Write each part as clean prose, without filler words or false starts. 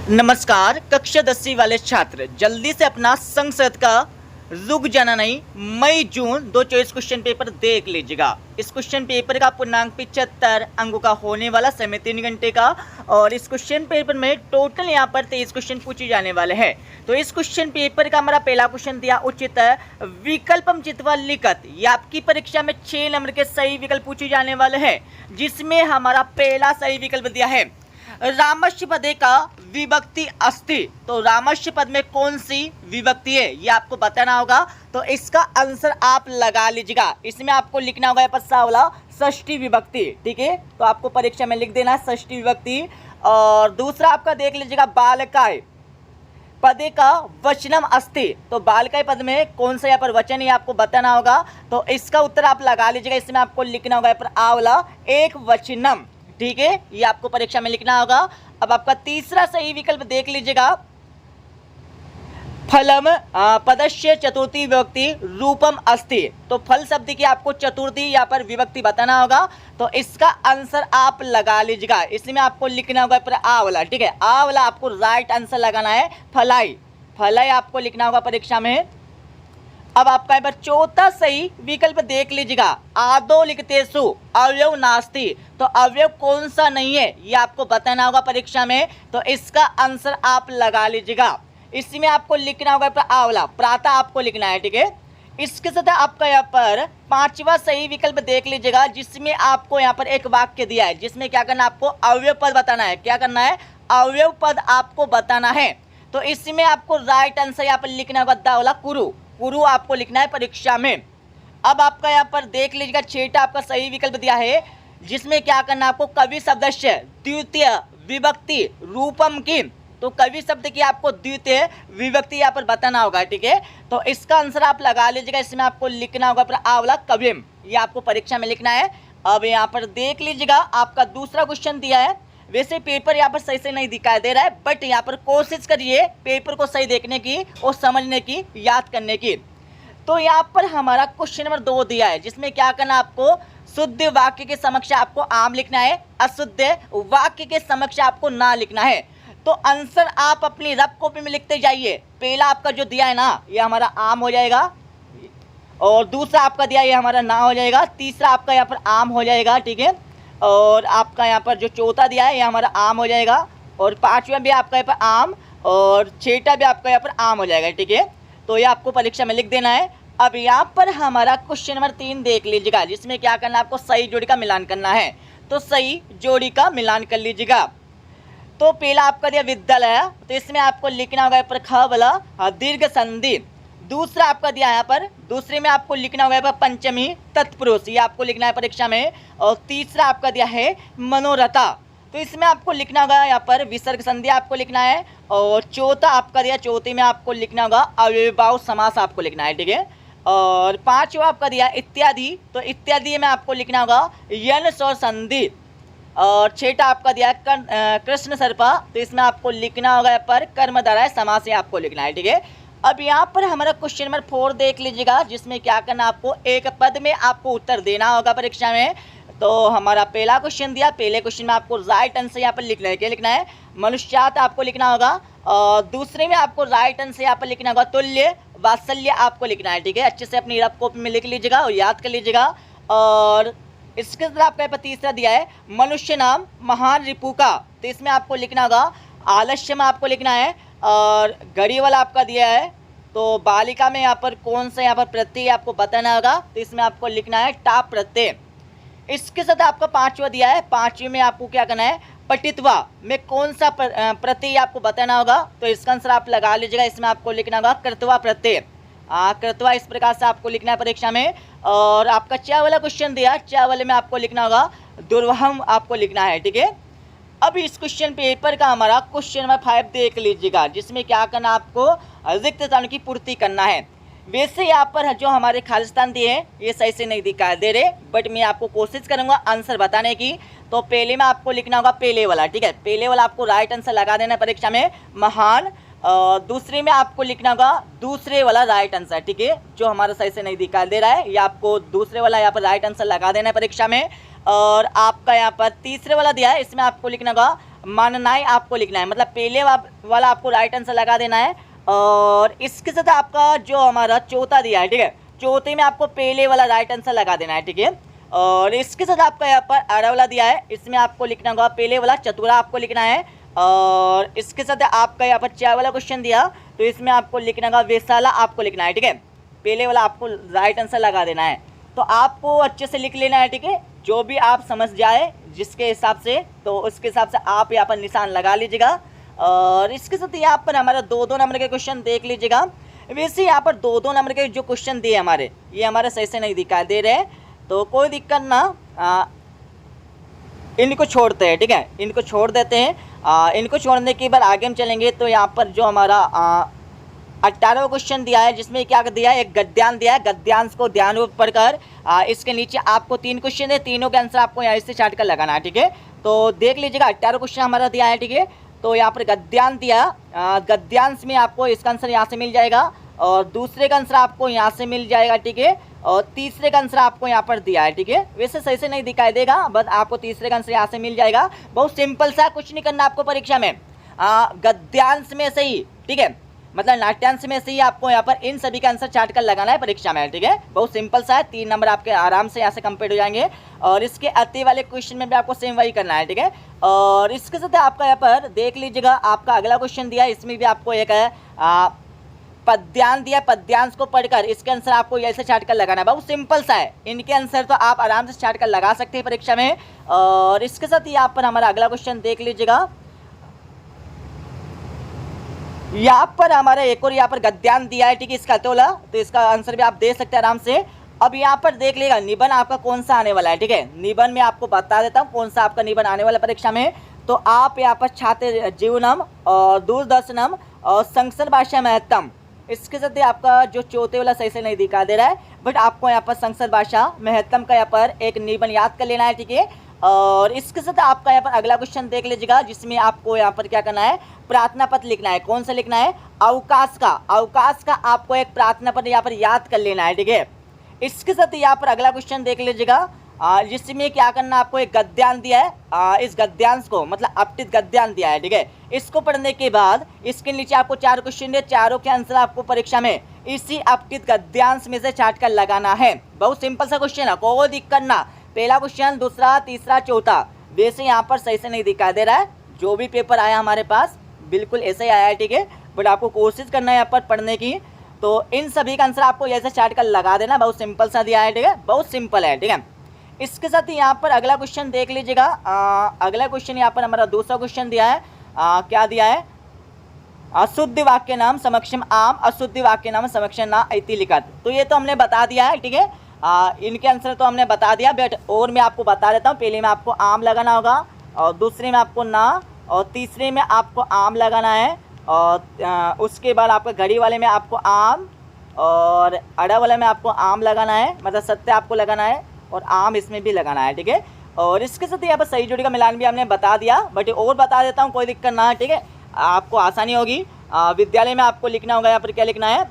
नमस्कार कक्षा 10वीं वाले छात्र, जल्दी से अपना संसद का रुक जाना नहीं, मई जून 2024 क्वेश्चन पेपर देख लीजिएगा। इस क्वेश्चन पेपर का पूर्णांक 75 अंकों का होने वाला, समय 3 घंटे का। और इस क्वेश्चन पेपर में टोटल यहाँ पर 23 क्वेश्चन पूछे जाने वाले हैं। तो इस क्वेश्चन पेपर का हमारा पहला क्वेश्चन दिया उचित विकल्पम चित्वा लिखत। ये आपकी परीक्षा में 6 नंबर के सही विकल्प पूछे जाने वाले हैं, जिसमें हमारा पहला सही विकल्प दिया है रामस्य पदे का विभक्ति अस्ति। तो रामस्य पद में कौन सी विभक्ति है ये आपको बताना होगा। तो इसका आंसर आप लगा लीजिएगा। इसमें आपको लिखना होगा पस्सा वाला षष्ठी विभक्ति, ठीक है। तो आपको परीक्षा में लिख देना है षष्ठी विभक्ति। और दूसरा आपका देख लीजिएगा बालकाय पदे का वचनम अस्ति। तो बालकाय पद में कौन सा यहाँ पर वचन है आपको बताना होगा। तो इसका उत्तर आप लगा लीजिएगा। इसमें आपको लिखना होगा यहाँ पर आवला एक वचनम, ठीक है। ये आपको परीक्षा में लिखना होगा। अब आपका तीसरा सही विकल्प देख लीजिएगा फलम पदस्य चतुर्थी विभक्ति रूपम अस्ति। तो फल शब्द की आपको चतुर्थी यहाँ पर विभक्ति बताना होगा। तो इसका आंसर आप लगा लीजिएगा। इसमें आपको लिखना होगा पर आ वाला, ठीक है। आ वाला आपको राइट आंसर लगाना है। फलाई, फलाई आपको लिखना होगा परीक्षा में। अब आपका यहाँ पर चौथा सही विकल्प देख लीजिएगा आदो लिखतेसु अवयव नास्ति। तो अवयव कौन सा नहीं है ये आपको बताना होगा परीक्षा में। तो इसका आंसर आप लगा लीजिएगा। इसमें आपको लिखना होगा पर आवला प्रातः आपको लिखना है, ठीक है। इसके साथ आपका यहाँ पर पांचवा सही विकल्प देख लीजिएगा, जिसमें आपको यहाँ पर एक वाक्य दिया है, जिसमें क्या करना है आपको अवयव पद बताना है। क्या करना है? अवयव पद आपको बताना है। तो इसमें आपको राइट आंसर यहाँ पर लिखना होगा दावला कुरु, कुरु आपको लिखना है परीक्षा में। अब आपका यहाँ पर देख लीजिएगा छठा आपका सही विकल्प दिया है, जिसमें क्या करना है आपको कवि शब्द से द्वितीय विभक्ति रूपम की। तो कवि शब्द की आपको द्वितीय विभक्ति यहाँ पर बताना होगा, ठीक है। तो इसका आंसर आप लगा लीजिएगा। इसमें आपको लिखना होगा पर आवला कविम, ये आपको परीक्षा में लिखना है। अब यहाँ पर देख लीजिएगा आपका दूसरा क्वेश्चन दिया है। वैसे पेपर यहाँ पर सही से नहीं दिखाई दे रहा है, बट यहाँ पर कोशिश करिए पेपर को सही देखने की और समझने की, याद करने की। तो यहाँ पर हमारा क्वेश्चन नंबर 2 दिया है, जिसमें क्या करना आपको शुद्ध वाक्य के समक्ष आपको आम लिखना है, अशुद्ध वाक्य के समक्ष आपको ना लिखना है। तो आंसर आप अपनी रफ कॉपी में लिखते जाइए। पहला आपका जो दिया है ना, ये हमारा आम हो जाएगा, और दूसरा आपका दिया है ये हमारा ना हो जाएगा, तीसरा आपका यहाँ पर आम हो जाएगा, ठीक है। और आपका यहाँ पर जो चौथा दिया है ये हमारा आम हो जाएगा, और पांचवा भी आपका यहाँ पर आम, और छठा भी आपका यहाँ पर आम हो जाएगा, ठीक है। तो ये आपको परीक्षा में लिख देना है। अब यहाँ पर हमारा क्वेश्चन नंबर 3 देख लीजिएगा, जिसमें क्या करना है आपको सही जोड़ी का मिलान करना है। तो सही जोड़ी का मिलान कर लीजिएगा। तो पहला आपका दिया विद्यालय, तो इसमें आपको लिखना होगा पर ख वाला दीर्घ संधि। दूसरा आपका दिया यहाँ पर, दूसरे में आपको लिखना होगा पर पंचमी तत्पुरुष, ये आपको लिखना है परीक्षा में। और तीसरा आपका दिया है मनोरथा, तो इसमें आपको लिखना होगा यहाँ पर विसर्ग संधि आपको लिखना है। और चौथा आपका दिया, चौथी में आपको लिखना होगा अव्ययभाव समास आपको लिखना है, ठीक है। और पांचवा आपका दिया इत्यादि, तो इत्यादि में आपको लिखना होगा यन स्वर संधि। और छठा आपका दिया है कृष्ण सर्पा, तो इसमें आपको लिखना होगा यहाँ पर कर्मधारय समास से आपको लिखना है, ठीक है। अब यहाँ पर हमारा क्वेश्चन नंबर 4 देख लीजिएगा, जिसमें क्या करना आपको एक पद में आपको उत्तर देना होगा परीक्षा में। तो हमारा पहला क्वेश्चन दिया, पहले क्वेश्चन में आपको राइट आंसर यहाँ पर लिखना है। क्या लिखना है? मनुष्यात आपको लिखना होगा। और दूसरे में आपको राइट आंसर यहाँ पर लिखना होगा तुल्य वात्सल्य आपको लिखना है, ठीक है। अच्छे से अपनी रफ कॉपी में लिख लीजिएगा और याद कर लीजिएगा। और इसके साथ आपका यहाँ पर तीसरा दिया है मनुष्य नाम महान रिपु का, तो इसमें आपको लिखना होगा आलस्य में आपको लिखना है। और घड़ी वाला आपका दिया है, तो बालिका में यहाँ पर कौन सा यहाँ पर प्रत्यय आपको बताना होगा, तो इसमें आपको लिखना है टाप प्रत्यय। इसके साथ आपका पांचवा दिया है, पांचवे में आपको क्या करना है पठित्वा में कौन सा प्रत्यय आपको बताना होगा। तो इसका आंसर आप लगा लीजिएगा। इसमें आपको लिखना होगा कृत्वा प्रत्यय, कृत्वा इस प्रकार से आपको लिखना है परीक्षा में। और आपका चा वाला क्वेश्चन दिया, चा वाले में आपको लिखना होगा दुर्वहम आपको लिखना है, ठीक है। अब इस क्वेश्चन पेपर का हमारा क्वेश्चन नंबर 5 देख लीजिएगा, जिसमें क्या करना आपको रिक्त स्थानों की पूर्ति करना है। वैसे यहाँ पर जो हमारे खालिस्तान दिए हैं ये सही से नहीं दिखाई दे रहे, बट मैं आपको कोशिश करूँगा आंसर बताने की। तो पहले में आपको लिखना होगा पहले वाला, ठीक है। पहले वाला आपको राइट आंसर लगा देना परीक्षा में महान। दूसरे में आपको लिखना होगा दूसरे वाला राइट आंसर, ठीक है। जो हमारा सही से नहीं दिखाई दे रहा है ये आपको दूसरे वाला यहाँ पर राइट आंसर लगा देना है परीक्षा में। और आपका यहाँ पर तीसरे वाला दिया है, इसमें आपको लिखना होगा माननाई आपको लिखना है, मतलब पहले वाला आपको राइट आंसर लगा देना है। और इसके साथ आपका जो हमारा चौथा दिया है, ठीक है, चौथे में आपको पहले वाला राइट आंसर लगा देना है, ठीक है। और इसके साथ आपका यहाँ पर अड़ा वाला दिया है, इसमें आपको लिखना होगा पहले वाला चतुरा आपको लिखना है। और इसके साथ आपका यहाँ पर चार वाला क्वेश्चन दिया, तो इसमें आपको लिखना होगा वैशाला आपको लिखना है, ठीक है, पहले वाला आपको राइट आंसर लगा देना है। तो आपको अच्छे से लिख लेना है, ठीक है, जो भी आप समझ जाए जिसके हिसाब से, तो उसके हिसाब से आप यहाँ पर निशान लगा लीजिएगा। और इसके साथ यहाँ पर हमारा 2-2 नंबर के क्वेश्चन देख लीजिएगा। वैसे यहाँ पर 2-2 नंबर के जो क्वेश्चन दिए हमारे, ये हमारे सही से नहीं दिखाई दे रहे, तो कोई दिक्कत ना, इनको छोड़ते हैं, ठीक है, इनको छोड़ देते हैं। इनको छोड़ने के बाद आगे हम चलेंगे। तो यहाँ पर जो हमारा 18वां क्वेश्चन दिया है, जिसमें क्या दिया है, एक गद्यांश दिया है। गद्यांश को ध्यानपूर्वक पढ़कर इसके नीचे आपको 3 क्वेश्चन है, तीनों के आंसर आपको यहाँ से चार्ट कर लगाना है, ठीक है। तो देख लीजिएगा 18 क्वेश्चन हमारा दिया है, ठीक है। तो यहाँ पर गद्यांश दिया, गद्यांश में आपको इसका आंसर यहाँ से मिल जाएगा, और दूसरे का आंसर आपको यहाँ से मिल जाएगा, ठीक है। और तीसरे का आंसर आपको यहाँ पर दिया है, ठीक है। वैसे सही से नहीं दिखाई देगा, बट आपको तीसरे का आंसर यहाँ से मिल जाएगा। बहुत सिंपल सा, कुछ नहीं करना आपको परीक्षा में। गद्यांश में से ही, ठीक है, मतलब नाट्यांश में से ही आपको यहाँ पर इन सभी का आंसर चार्ट कर लगाना है परीक्षा में, ठीक है। बहुत सिंपल सा है, 3 नंबर आपके आराम से यहाँ से कंप्लीट हो जाएंगे। और इसके अति वाले क्वेश्चन में भी आपको सेम वही करना है, ठीक है। और इसके साथ आपका यहाँ पर देख लीजिएगा, आपका अगला क्वेश्चन दिया है, इसमें भी आपको एक है पद्यांश दिया। पद्यांश को पढ़कर इसके आंसर आपको ऐसे चार्ट कर लगाना है। बहुत सिंपल सा है, इनके आंसर तो आप आराम से चार्ट कर लगा सकते हैं परीक्षा में। और इसके साथ यहाँ पर हमारा अगला क्वेश्चन देख लीजिएगा, यहाँ पर हमारा एक और यहाँ पर गद्यांश दिया है, ठीक है, इसका तोला, तो इसका आंसर भी आप दे सकते हैं आराम से। अब यहाँ पर देख लेगा निबंध आपका कौन सा आने वाला है, ठीक है। निबंध में आपको बता देता हूँ कौन सा आपका निबंध आने वाला परीक्षा में। तो आप यहाँ पर छात्र जीवनम और दूरदर्शनम और संस्कृत भाषा महत्तम, इसके साथ आपका जो चौथे वाला सही से नहीं दिखा दे रहा है, बट आपको यहाँ पर संस्कृत भाषा महत्तम का यहाँ पर एक निबंध याद कर लेना है, ठीक है। और इसके साथ आपका यहाँ पर अगला क्वेश्चन देख लीजिएगा, जिसमें आपको यहाँ पर क्या करना है, प्रार्थना पत्र लिखना है। कौन सा लिखना है, अवकाश का। अवकाश का आपको एक प्रार्थना पत्र यहाँ पर याद कर लेना है, ठीक है। इसके साथ यहाँ पर अगला क्वेश्चन देख लीजिएगा, जिसमें क्या करना, आपको एक गद्यांश दिया है। इस गद्यांश को मतलब अपठित गद्यांश दिया है, ठीक है। इसको पढ़ने के बाद इसके नीचे आपको 4 क्वेश्चन दिए, चारों के आंसर आपको परीक्षा में इसी अपठित गद्यांश में से चार्ट कर लगाना है। बहुत सिंपल सा क्वेश्चन है, कोई दिक्कत ना। पहला क्वेश्चन, दूसरा, तीसरा, चौथा। वैसे यहाँ पर सही से नहीं दिखाई दे रहा है, जो भी पेपर आया हमारे पास बिल्कुल ऐसे ही आया है, ठीक है। बट आपको कोशिश करना है यहाँ पर पढ़ने की। तो इन सभी का आंसर आपको ऐसे चार्ट कर लगा देना। बहुत सिंपल सा दिया है, ठीक है, बहुत सिंपल है, ठीक है। इसके साथ ही यहाँ पर अगला क्वेश्चन देख लीजिएगा। अगला क्वेश्चन यहाँ पर हमारा दूसरा क्वेश्चन दिया है। क्या दिया है, अशुद्ध वाक्य नाम समक्षम आम, अशुद्ध वाक्य नाम समक्षम ना इति लिखत। तो ये तो हमने बता दिया है, ठीक है। इनके आंसर तो हमने बता दिया, बट और मैं आपको बता देता हूँ। पहले में आपको आम लगाना होगा, और दूसरे में आपको ना, और तीसरे में आपको आम लगाना है, और उसके बाद आपका घड़ी वाले में आपको आम, और अड़ा वाले में आपको आम लगाना है, मतलब सत्य आपको लगाना है, और आम इसमें भी लगाना है, ठीक है। और इसके साथ यहाँ पर सही जोड़ी का मिलान भी हमने बता दिया, बट और बता देता हूँ, कोई दिक्कत ना है, ठीक है, आपको आसानी होगी। विद्यालय में आपको लिखना होगा यहाँ पर क्या लिखना है,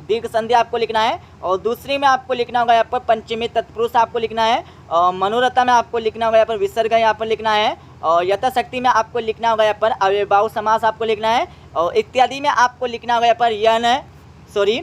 दीर्घ संधि आपको लिखना है, और दूसरी में आपको लिखना होगा यहाँ पर पंचमी तत्पुरुष आपको लिखना है, और मनोरथा में आपको लिखना होगा यहाँ पर विसर्ग यहाँ पर लिखना है, और यथाशक्ति में आपको लिखना होगा यहाँ पर अव्ययभाव समास आपको लिखना है, और इत्यादि में आपको लिखना होगा यहाँ पर यन, सॉरी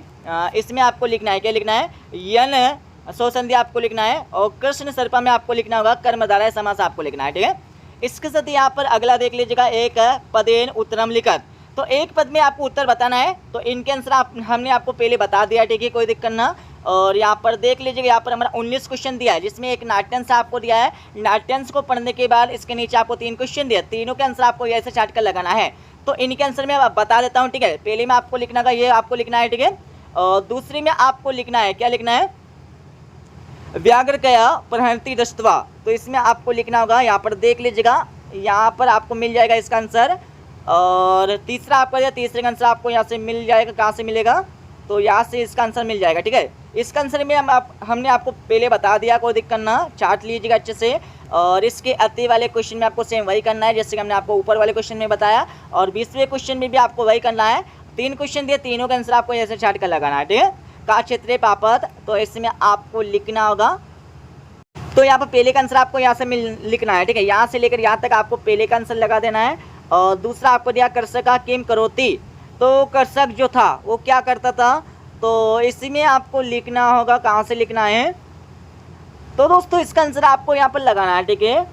इसमें आपको लिखना है, क्या लिखना है, यन स्वसंधि आपको लिखना है, और कृष्ण सर्पा में आपको लिखना होगा कर्मधारय समास आपको लिखना है, ठीक है। इसके साथ यहाँ पर अगला देख लीजिएगा, एक पदेन उत्तरम लिखत। तो एक पद में आपको उत्तर बताना है। तो इनके आंसर हमने आपको पहले बता दिया, ठीक है, कोई दिक्कत ना। और यहाँ पर देख लीजिएगा, यहाँ पर हमारा 19 क्वेश्चन दिया है, जिसमें एक नाट्यांश आपको दिया है। नाट्यांश को पढ़ने के बाद इसके नीचे आपको 3 क्वेश्चन दिया, तीनों के आंसर आपको ऐसे चार्ट कर लगाना है। तो इनके आंसर मैं बता देता हूँ, ठीक है। पहले में आपको लिखना है, ये आपको लिखना है, ठीक है। और दूसरी में आपको लिखना है, क्या लिखना है, व्याघ्र कया प्रहंति दस्तवा। तो इसमें आपको लिखना होगा, यहाँ पर देख लीजिएगा, यहाँ पर आपको मिल जाएगा इसका आंसर। और तीसरा आपका दिया, तीसरे का आंसर आपको यहाँ से मिल जाएगा। कहाँ से मिलेगा, तो यहाँ से इसका आंसर मिल जाएगा, ठीक है। इसका आंसर में हमने आपको पहले बता दिया, कोई दिक्कत ना, चार्ट लीजिएगा अच्छे से। और इसके अति वाले क्वेश्चन में आपको सेम वही करना है, जैसे कि हमने आपको ऊपर वाले क्वेश्चन में बताया। और 20वें क्वेश्चन में भी आपको वही करना है। 3 क्वेश्चन दिए, तीनों का आंसर आपको ऐसे चार्ट कर लगाना है, ठीक है। का क्षेत्रे पापत, तो इसमें आपको लिखना होगा तो यहाँ पर पहले का आंसर आपको यहाँ से लिखना है, ठीक है। यहाँ से लेकर यहाँ तक आपको पहले का आंसर लगा देना है। और दूसरा आपको दिया कर्षका किम करोति, तो कर्षक जो था वो क्या करता था, तो इसी में आपको लिखना होगा, कहाँ से लिखना है। तो दोस्तों इसका आंसर आपको यहाँ पर लगाना है, ठीक है।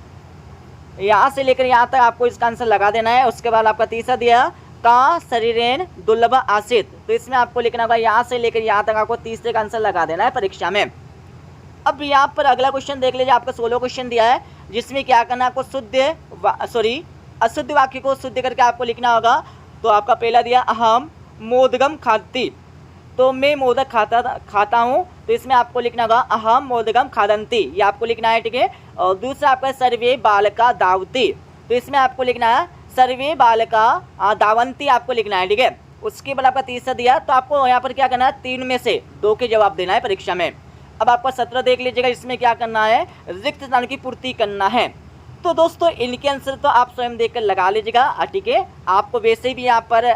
यहाँ से लेकर यहाँ तक आपको इसका आंसर लगा देना है। उसके बाद आपका तीसरा दिया का शरीरेन दुर्लभ आसित, तो इसमें आपको लिखना होगा यहाँ से लेकर यहाँ तक आपको तीसरे का आंसर लगा देना है परीक्षा में। अब यहाँ पर अगला क्वेश्चन देख लीजिए, आपका 16 क्वेश्चन दिया है, जिसमें क्या करना है आपको अशुद्ध वाक्य को शुद्ध करके आपको लिखना होगा। तो आपका पहला दिया अहम मोदगम खाती, तो मैं मोदक खाता हूँ, तो इसमें आपको लिखना होगा अहम मोदगम खादंती, ये आपको लिखना है, ठीक है। और दूसरा आपका सर्वे बालका दावती, तो इसमें आपको लिखना है सर्वे बालका दावंती, आपको लिखना है, ठीक है। उसके बाद आपका तीसरा दिया, तो आपको यहाँ पर क्या करना है, 3 में से 2 के जवाब देना है परीक्षा में। अब आपका 17 देख लीजिएगा, इसमें क्या करना है, रिक्त स्थान की पूर्ति करना है। तो दोस्तों इनके आंसर तो आप स्वयं देखकर लगा लीजिएगा, ठीक है। आपको वैसे भी यहाँ पर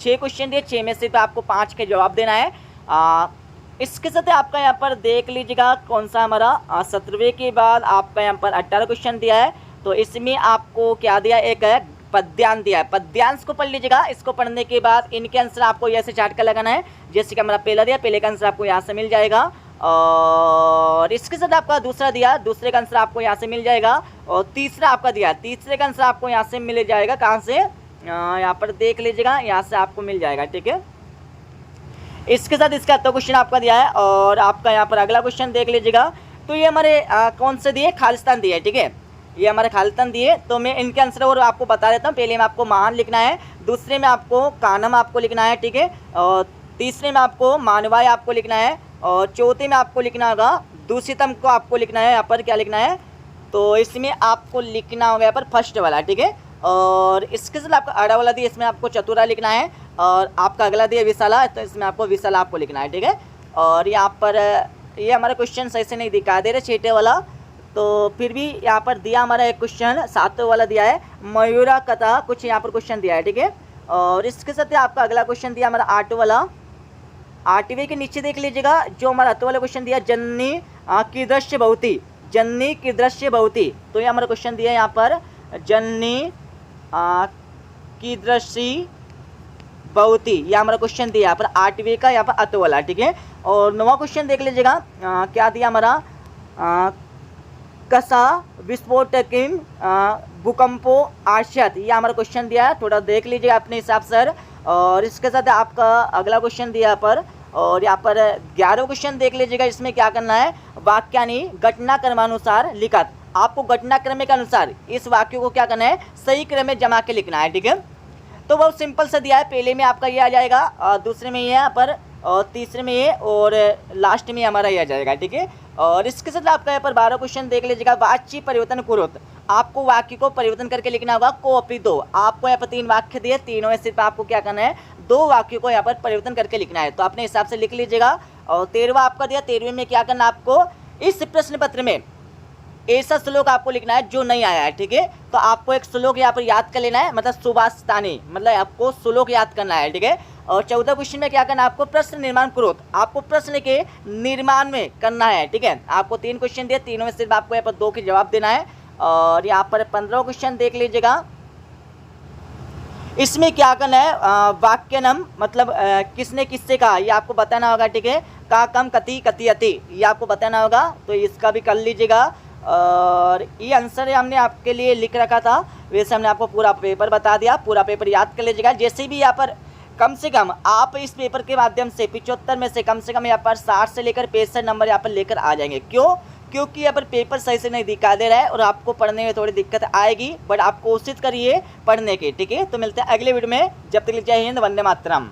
6 क्वेश्चन दिए, 6 में से तो आपको 5 के जवाब देना है। इसके साथ आपका यहाँ पर देख लीजिएगा कौन सा हमारा 17वें के बाद आपका यहाँ पर 18 क्वेश्चन दिया है। तो इसमें आपको क्या दिया, एक है पद्यांश दिया है, पद्यांश को पढ़ लीजिएगा। इसको पढ़ने के बाद इनके आंसर आपको ऐसे चार्ट कर लगाना है, जैसे कि हमारा पहला दिया, पहले का आंसर आपको यहाँ से मिल जाएगा। और इसके साथ आपका दूसरा दिया, दूसरे का आंसर आपको यहाँ से मिल जाएगा। और तीसरा आपका दिया, तीसरे का आंसर आपको यहाँ से मिल जाएगा, कहाँ से, यहाँ पर देख लीजिएगा, यहाँ से आपको मिल जाएगा, ठीक है। इसके साथ इसका तो क्वेश्चन आपका दिया है। और आपका यहाँ पर अगला क्वेश्चन देख लीजिएगा, तो ये हमारे कौन से दिए, खालिस्तान दिए, ठीक है। ये हमारे खालिस्तान दिए, तो मैं इनके आंसर और आपको बता देता हूँ। पहले में आपको महान लिखना है, दूसरे में आपको कानम आपको लिखना है, ठीक है। और तीसरे में आपको मानवाय आपको लिखना है, और चौथे में आपको लिखना होगा दूषितम को आपको लिखना है। यहाँ पर क्या लिखना है, तो इसमें आपको लिखना होगा यहाँ पर फर्स्ट वाला, ठीक है। और इसके साथ आपका अड़ा वाला दिया, इसमें आपको चतुरा लिखना है। और आपका अगला दिया विशाला, तो इसमें आपको विशाला आपको लिखना है, ठीक है। और यहाँ पर ये हमारा क्वेश्चन सही से नहीं दिखा दे रहे, छठे वाला, तो फिर भी यहाँ पर दिया हमारा एक क्वेश्चन 7वें वाला दिया है, मयूरा कथा, कुछ यहाँ पर क्वेश्चन दिया है, ठीक है। और इसके साथ आपका अगला क्वेश्चन दिया हमारा 8 वाला, 8वें के नीचे देख लीजिएगा, जो हमारा 8 वाला क्वेश्चन दिया जननी की दृश्य बहुती, जननी की दृश्य बहुती, तो ये हमारा क्वेश्चन दिया है यहाँ पर जननी की दृश्य बहुती, ये हमारा क्वेश्चन दिया यहाँ पर 8वें का, यहाँ पर 8 वाला, ठीक है। और 9वां क्वेश्चन देख लीजिएगा, क्या दिया हमारा कसा विस्फोट किम भूकंपो आश्यत, ये हमारा क्वेश्चन दिया है, थोड़ा देख लीजिएगा अपने हिसाब से। और इसके साथ आपका अगला क्वेश्चन दिया यहाँ पर, और यहाँ पर 11वां क्वेश्चन देख लीजिएगा, इसमें क्या करना है, वाक्यानि घटनाक्रमानुसार लिखत, आपको घटनाक्रम के अनुसार इस वाक्य को क्या करना है, सही क्रम में जमा के लिखना है, ठीक है। तो बहुत सिंपल सा दिया है, पहले में आपका ये आ जाएगा, दूसरे में ये यहाँ पर, और तीसरे में ये, और लास्ट में हमारा ये आ जाएगा, ठीक है। और इसके साथ आपका यहाँ पर 12 क्वेश्चन देख लीजिएगा, वाच्य परिवर्तन कुरुत, आपको वाक्य को परिवर्तन करके लिखना होगा, को अपनी दो, आपको यहाँ पर 3 वाक्य दिए, तीनों में सिर्फ आपको क्या करना है, 2 वाक्यों को यहाँ पर परिवर्तन करके लिखना है, तो अपने हिसाब से लिख लीजिएगा। और 13वां आपका दिया, 13वें में क्या करना आपको, इस प्रश्न पत्र में ऐसा श्लोक आपको लिखना है जो नहीं आया है, ठीक है। तो आपको एक श्लोक यहाँ पर याद कर लेना है, मतलब सुभाषितानी, मतलब आपको श्लोक याद करना है, ठीक है। और 14 क्वेश्चन में क्या करना है आपको, प्रश्न निर्माण करो, आपको प्रश्न के निर्माण में करना है, ठीक है। आपको 3 क्वेश्चन दिए, तीनों में सिर्फ आपको यहाँ पर 2 के जवाब देना है। और यहाँ पर 15वां क्वेश्चन देख लीजिएगा, इसमें क्या करना है, वाक्यनम मतलब किसने किससे कहा, ये आपको बताना होगा, ठीक है। का कम कति कतियति, ये आपको बताना होगा, तो इसका भी कर लीजिएगा। और ये आंसर हमने आपके लिए लिख रखा था, वैसे हमने आपको पूरा पेपर बता दिया, पूरा पेपर याद कर लीजिएगा। जैसे भी यहाँ पर कम से कम आप इस पेपर के माध्यम से 75 में से कम यहाँ पर 60 से लेकर 65 नंबर यहाँ पर लेकर आ जाएंगे। क्यों, क्योंकि यहाँ पर पेपर सही से नहीं दिखा दे रहा है और आपको पढ़ने में थोड़ी दिक्कत आएगी, बट आप कोशिश करिए पढ़ने की, ठीक है। तो मिलते हैं अगले वीडियो में, जब तक जय हिंद, वंदे मातरम।